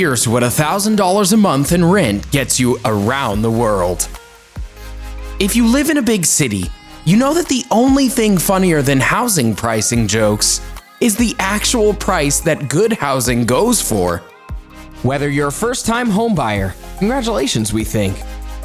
Here's what $1,000 a month in rent gets you around the world. If you live in a big city, you know that the only thing funnier than housing pricing jokes is the actual price that good housing goes for. Whether you're a first-time homebuyer, congratulations we think,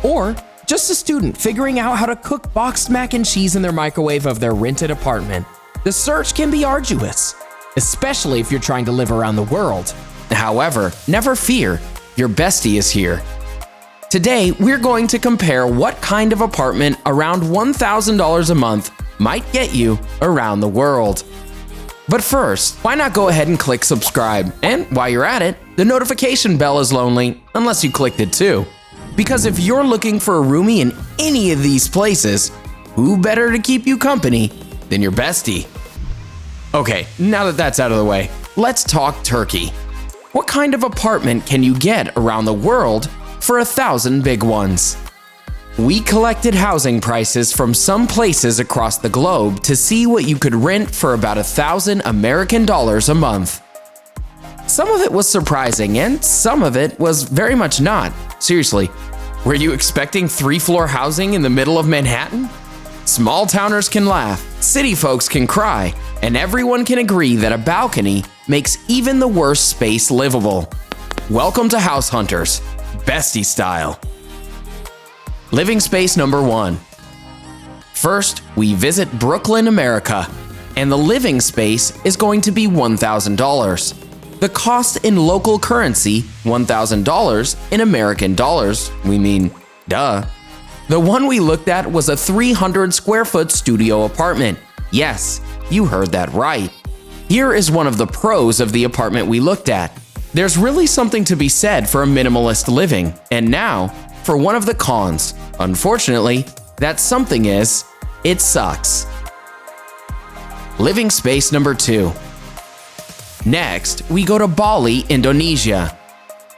or just a student figuring out how to cook boxed mac and cheese in their microwave of their rented apartment, the search can be arduous, especially if you're trying to live around the world. However, never fear, your bestie is here. Today, we're going to compare what kind of apartment around $1,000 a month might get you around the world. But first, why not go ahead and click subscribe? And while you're at it, the notification bell is lonely, unless you clicked it too. Because if you're looking for a roomie in any of these places, who better to keep you company than your bestie? Okay, now that that's out of the way, let's talk Turkey. What kind of apartment can you get around the world for 1,000 big ones? We collected housing prices from some places across the globe to see what you could rent for about 1,000 American dollars a month. Some of it was surprising and some of it was very much not. Seriously, were you expecting 3-floor housing in the middle of Manhattan? Small towners can laugh, city folks can cry, and everyone can agree that a balcony makes even the worst space livable. Welcome to House Hunters, Bestie style. Living space number 1. First, we visit Brooklyn, America, and the living space is going to be $1,000. The cost in local currency, $1,000 in American dollars, we mean, duh. The one we looked at was a 300 square foot studio apartment. Yes, you heard that right. Here is one of the pros of the apartment we looked at. There's really something to be said for a minimalist living. And now, for one of the cons. Unfortunately, that something is, it sucks. Living space number 2. Next, we go to Bali, Indonesia,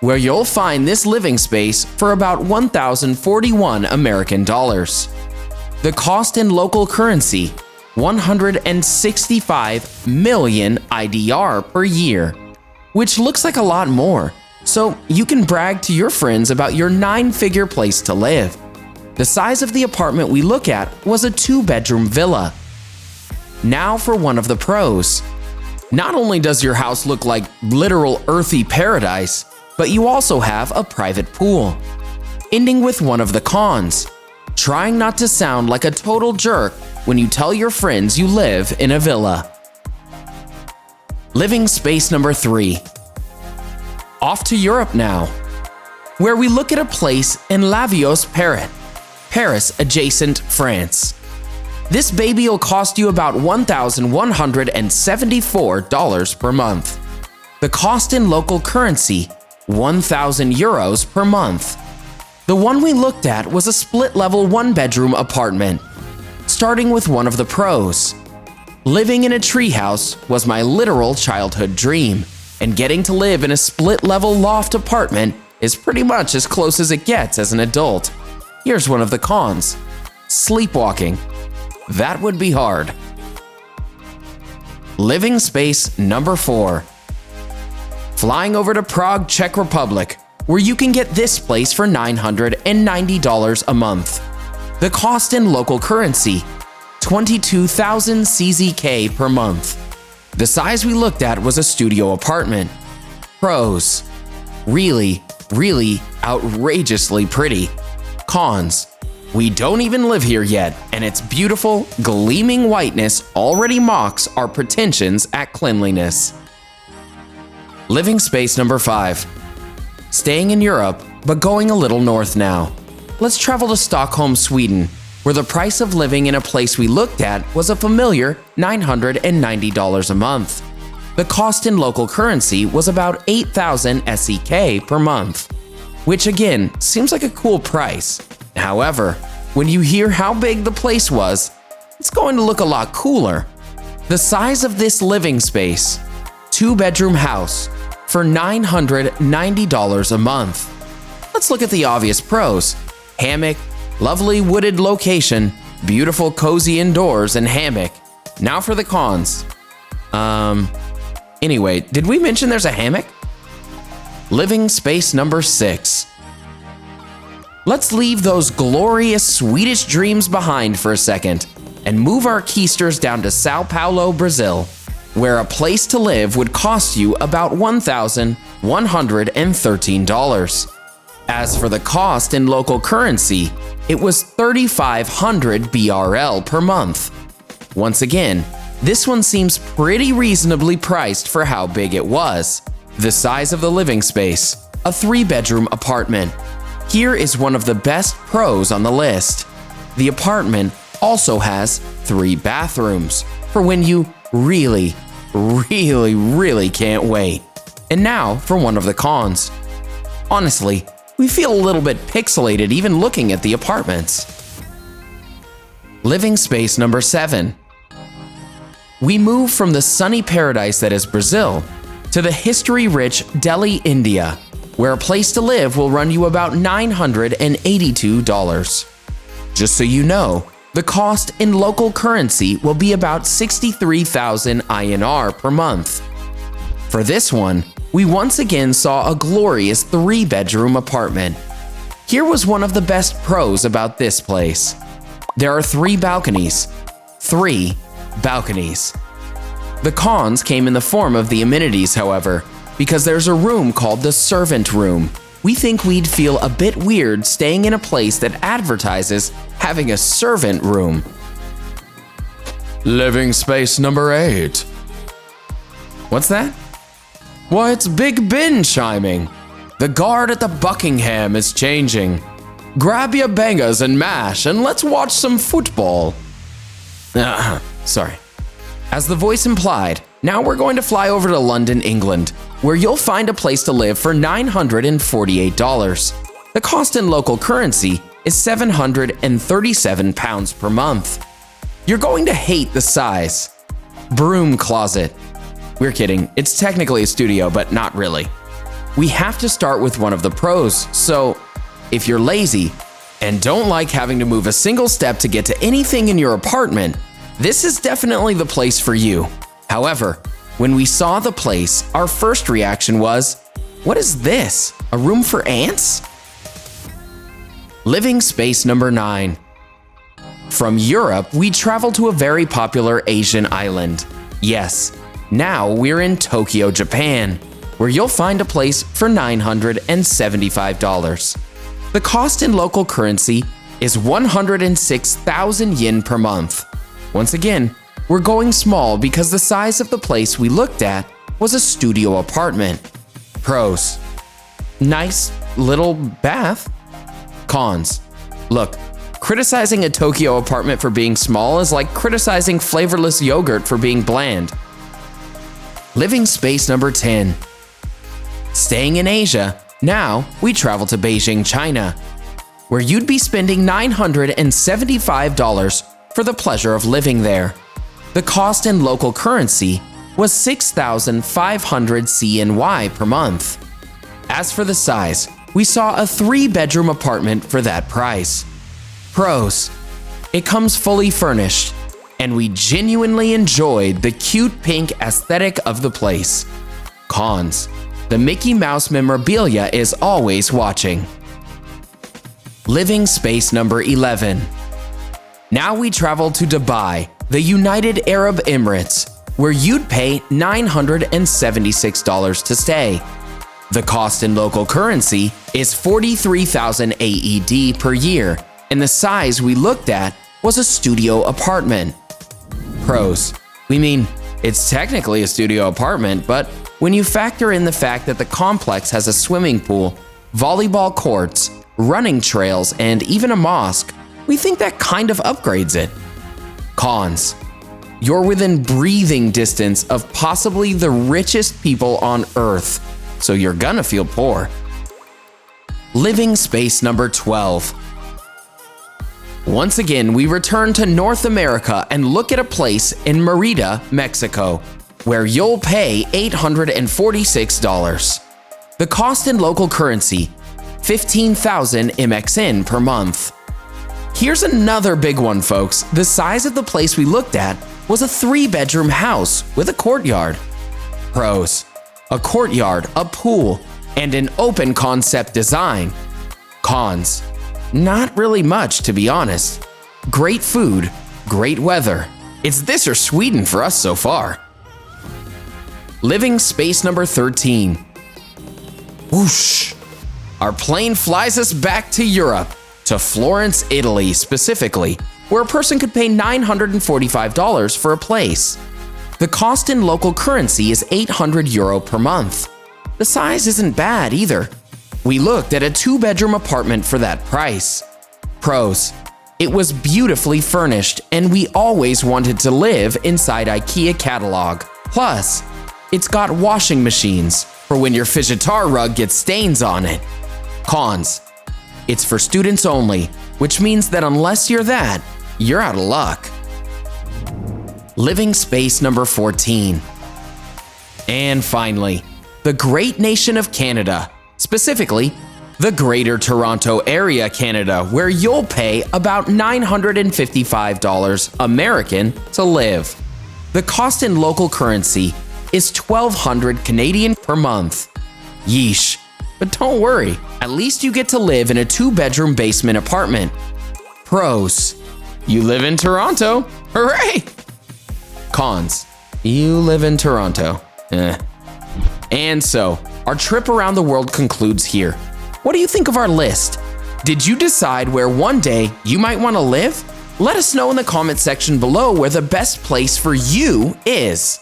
where you'll find this living space for about 1,041 American dollars. The cost in local currency, 165 million IDR per year, which looks like a lot more, so you can brag to your friends about your 9-figure place to live. The size of the apartment we look at was a 2-bedroom villa. Now for one of the pros. Not only does your house look like literal earthy paradise, but you also have a private pool. Ending with one of the cons, trying not to sound like a total jerk when you tell your friends you live in a villa. Living space number 3. Off to Europe now, where we look at a place in Lavios, Paris adjacent France. This baby will cost you about $1,174 per month. The cost in local currency, 1,000 euros per month. The one we looked at was a split-level 1-bedroom apartment. Starting with one of the pros. Living in a treehouse was my literal childhood dream, and getting to live in a split-level loft apartment is pretty much as close as it gets as an adult. Here's one of the cons. Sleepwalking. That would be hard. Living space number 4. Flying over to Prague, Czech Republic, where you can get this place for $990 a month. The cost in local currency, 22,000 CZK per month. The size we looked at was a studio apartment. Pros. Really, really outrageously pretty. Cons. We don't even live here yet, and its beautiful, gleaming whiteness already mocks our pretensions at cleanliness. Living space number 5. Staying in Europe, but going a little north now. Let's travel to Stockholm, Sweden, where the price of living in a place we looked at was a familiar $990 a month. The cost in local currency was about 8,000 SEK per month, which again seems like a cool price. However, when you hear how big the place was, it's going to look a lot cooler. The size of this living space, 2-bedroom house, for $990 a month. Let's look at the obvious pros. Hammock, lovely wooded location, beautiful cozy indoors and hammock. Now for the cons. Anyway, did we mention there's a hammock? Living space number 6. Let's leave those glorious Swedish dreams behind for a second and move our keisters down to Sao Paulo, Brazil, where a place to live would cost you about $1,113. As for the cost in local currency, it was 3,500 BRL per month. Once again, this one seems pretty reasonably priced for how big it was. The size of the living space, a 3-bedroom apartment. Here is one of the best pros on the list. The apartment also has 3 bathrooms for when you really can't wait. And now for one of the cons. Honestly, we feel a little bit pixelated even looking at the apartments. Living space number 7. We move from the sunny paradise that is Brazil to the history-rich Delhi, India, where a place to live will run you about $982. Just so you know, the cost in local currency will be about 63,000 INR per month. For this one, we once again saw a glorious 3-bedroom apartment. Here was one of the best pros about this place. There are 3 balconies. 3 balconies. The cons came in the form of the amenities, however, because there's a room called the servant room. We think we'd feel a bit weird staying in a place that advertises having a servant room. Living space number 8. What's that? Why, it's Big Ben chiming. The guard at the Buckingham is changing. Grab your bangers and mash and let's watch some football. Sorry. As the voice implied, now we're going to fly over to London, England, where you'll find a place to live for $948. The cost in local currency is £737 per month. You're going to hate the size. Broom closet. We're kidding, it's technically a studio, but not really. We have to start with one of the pros, so if you're lazy and don't like having to move a single step to get to anything in your apartment, this is definitely the place for you. However, when we saw the place, our first reaction was, what is this? A room for ants? Living space number 9. From Europe, we travel to a very popular Asian island. Yes, now we're in Tokyo, Japan, where you'll find a place for $975. The cost in local currency is 106,000 yen per month. Once again, we're going small because the size of the place we looked at was a studio apartment. Pros: nice little bath. Cons: look, criticizing a Tokyo apartment for being small is like criticizing flavorless yogurt for being bland. Living space number 10. Staying in Asia, now we travel to Beijing, China, where you'd be spending $975 for the pleasure of living there. The cost in local currency was 6,500 CNY per month. As for the size, we saw a 3-bedroom apartment for that price. Pros: it comes fully furnished, and we genuinely enjoyed the cute pink aesthetic of the place. Cons: the Mickey Mouse memorabilia is always watching. Living space number 11. Now we travel to Dubai, the United Arab Emirates, where you'd pay $976 to stay. The cost in local currency is 43,000 AED per year, and the size we looked at was a studio apartment. Pros: we mean, it's technically a studio apartment, but when you factor in the fact that the complex has a swimming pool, volleyball courts, running trails, and even a mosque, we think that kind of upgrades it. Cons: you're within breathing distance of possibly the richest people on Earth, so you're gonna feel poor. Living space number 12. Once again, we return to North America and look at a place in Merida, Mexico, where you'll pay $846. The cost in local currency, 15,000 MXN per month. Here's another big one, folks. The size of the place we looked at was a 3-bedroom house with a courtyard. Pros: a courtyard, a pool, and an open concept design. Cons: not really much, to be honest. Great food, great weather. It's this or Sweden for us so far. Living space number 13. Whoosh! Our plane flies us back to Europe, to Florence, Italy specifically, where a person could pay $945 for a place. The cost in local currency is €800 per month. The size isn't bad either. We looked at a 2-bedroom apartment for that price. Pros: it was beautifully furnished and we always wanted to live inside IKEA catalog. Plus, it's got washing machines for when your fidgetar rug gets stains on it. Cons: it's for students only, which means that unless you're that, you're out of luck. Living space number 14. And finally, the great nation of Canada, specifically the Greater Toronto Area, Canada, where you'll pay about $955 American to live. The cost in local currency is 1,200 Canadian per month. Yeesh. But don't worry, at least you get to live in a 2-bedroom basement apartment. Pros: you live in Toronto. Hooray! Cons: you live in Toronto. And so, our trip around the world concludes here. What do you think of our list? Did you decide where one day you might want to live? Let us know in the comment section below where the best place for you is.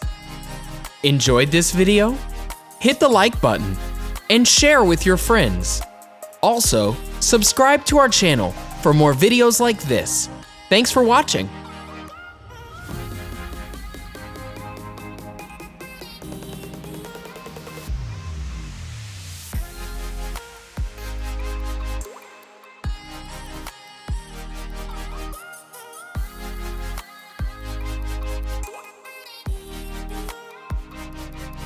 Enjoyed this video? Hit the like button and share with your friends. Also, subscribe to our channel for more videos like this. Thanks for watching.